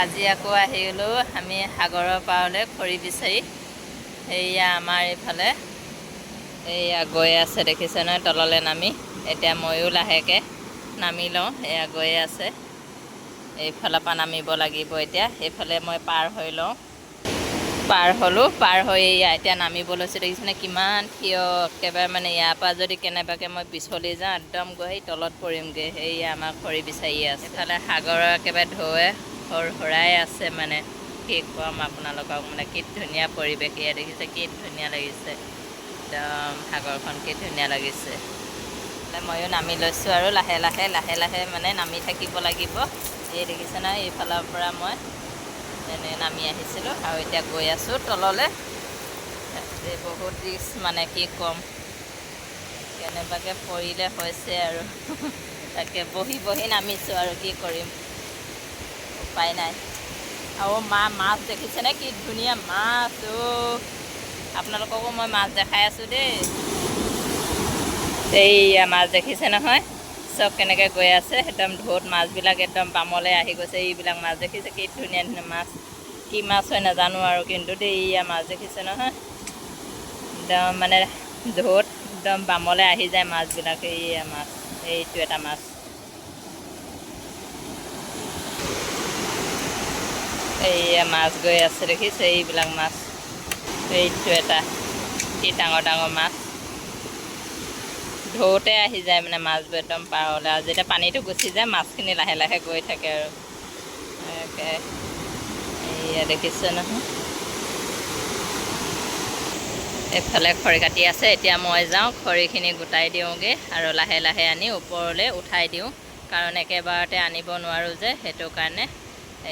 আজি আকৌ আহি গ'লো আমি সাগৰৰ পাৰলৈ খৰি বিচাৰি। এইয়া আমাৰ এইফালে এইয়া গৈ আছে দেখিছে নহয় তললৈ নামি। এতিয়া ময়ো লাহেকৈ নামি লওঁ। এয়া গৈ আছে, এইফালৰ পৰা নামিব লাগিব এতিয়া। এইফালে মই পাৰ হৈ লওঁ। পাৰ হ'লোঁ, পাৰ হৈ এতিয়া নামিব লৈছোঁ। দেখিছেনে কিমান থিয়, একেবাৰে মানে ইয়াৰ পৰা যদি কেনেবাকৈ মই পিছলি যাওঁ একদম গৈ তলত পৰিমগৈ। সেয়া আমাৰ খৰি বিচাৰি আছে। এইফালে সাগৰৰ একেবাৰে ঢৌৱে হৰাই আছে মানে। কি ক'ম আপোনালোকক, মানে কি ধুনীয়া পৰিৱেশ। এয়া দেখিছে কি ধুনীয়া লাগিছে, একদম সাগৰখন কি ধুনীয়া লাগিছে। ময়ো নামি লৈছোঁ আৰু লাহে লাহে লাহে লাহে মানে নামি থাকিব লাগিব। এই দেখিছে নহয়, এইফালৰ পৰা মই এনেই নামি আহিছিলোঁ আৰু এতিয়া গৈ আছোঁ তললৈ। বহুত ৰিস্ক মানে কি ক'ম, কেনেবাকৈ পৰিলে হৈছে আৰু। তাকে বহি বহি নামিছোঁ আৰু কি কৰিম, উপায় নাই। আৰু মাছ দেখিছেনে কি ধুনীয়া মাছ। আপোনালোককো মই মাছ দেখাই আছোঁ দেই। এইয়া মাছ দেখিছে নহয়, চব কেনেকৈ গৈ আছে। একদম ঢৌত মাছবিলাক একদম বামলৈ আহি গৈছে। এইবিলাক মাছ দেখিছে কি ধুনীয়া ধুনীয়া মাছ। কি মাছ হয় নাজানো আৰু, কিন্তু দেই এইয়া মাছ দেখিছে নহয়, একদম মানে ঢৌত একদম বামলৈ আহি যায় মাছবিলাক। এইয়া মাছ, এইটো এটা মাছ। এইয়া মাছ গৈ আছে দেখিছে, এইবিলাক মাছ। এইটো এটা কি ডাঙৰ ডাঙৰ মাছ। ঢৌতে আহি যায় মানে মাছবোৰ একদম পাৰলৈ, আৰু যেতিয়া পানীটো গুচি যায় মাছখিনি লাহে লাহে গৈ থাকে আৰু। এইয়া দেখিছে নহয়, এইফালে খৰি কাটি আছে। এতিয়া মই যাওঁ খৰিখিনি গোটাই দিওঁগৈ আৰু লাহে লাহে আনি ওপৰলৈ উঠাই দিওঁ, কাৰণ একেবাৰতে আনিব নোৱাৰোঁ যে, সেইটো কাৰণে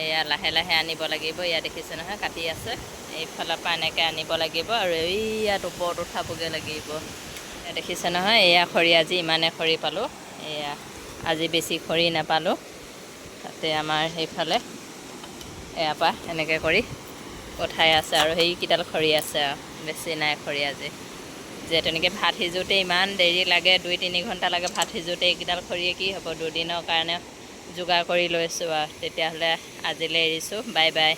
এয়া লাহে লাহে আনিব লাগিব। এয়া দেখিছে নহয় কাটি আছে, এইফালৰ পৰা এনেকৈ আনিব লাগিব আৰু ইয়াত ওপৰত উঠাবগৈ লাগিব। এয়া দেখিছে নহয়, এয়া খৰি আজি ইমানে খৰি পালোঁ। এয়া আজি বেছি খৰি নাপালোঁ। তাতে আমাৰ সেইফালে এয়াৰ পৰা এনেকৈ কৰি উঠাই আছে আৰু সেইকেইডাল খৰি আছে আৰু, বেছি নাই খৰি আজি। যে তেনেকৈ ভাত সিজোঁতে ইমান দেৰি লাগে, 2-3 ঘণ্টা লাগে ভাত সিজোঁতে। এইকেইডাল খৰিয়ে কি হ'ব, দুদিনৰ কাৰণে যোগাৰ কৰি লৈছোঁ আৰু। তেতিয়াহ'লে আজিলৈ এৰিছোঁ, বাই বাই।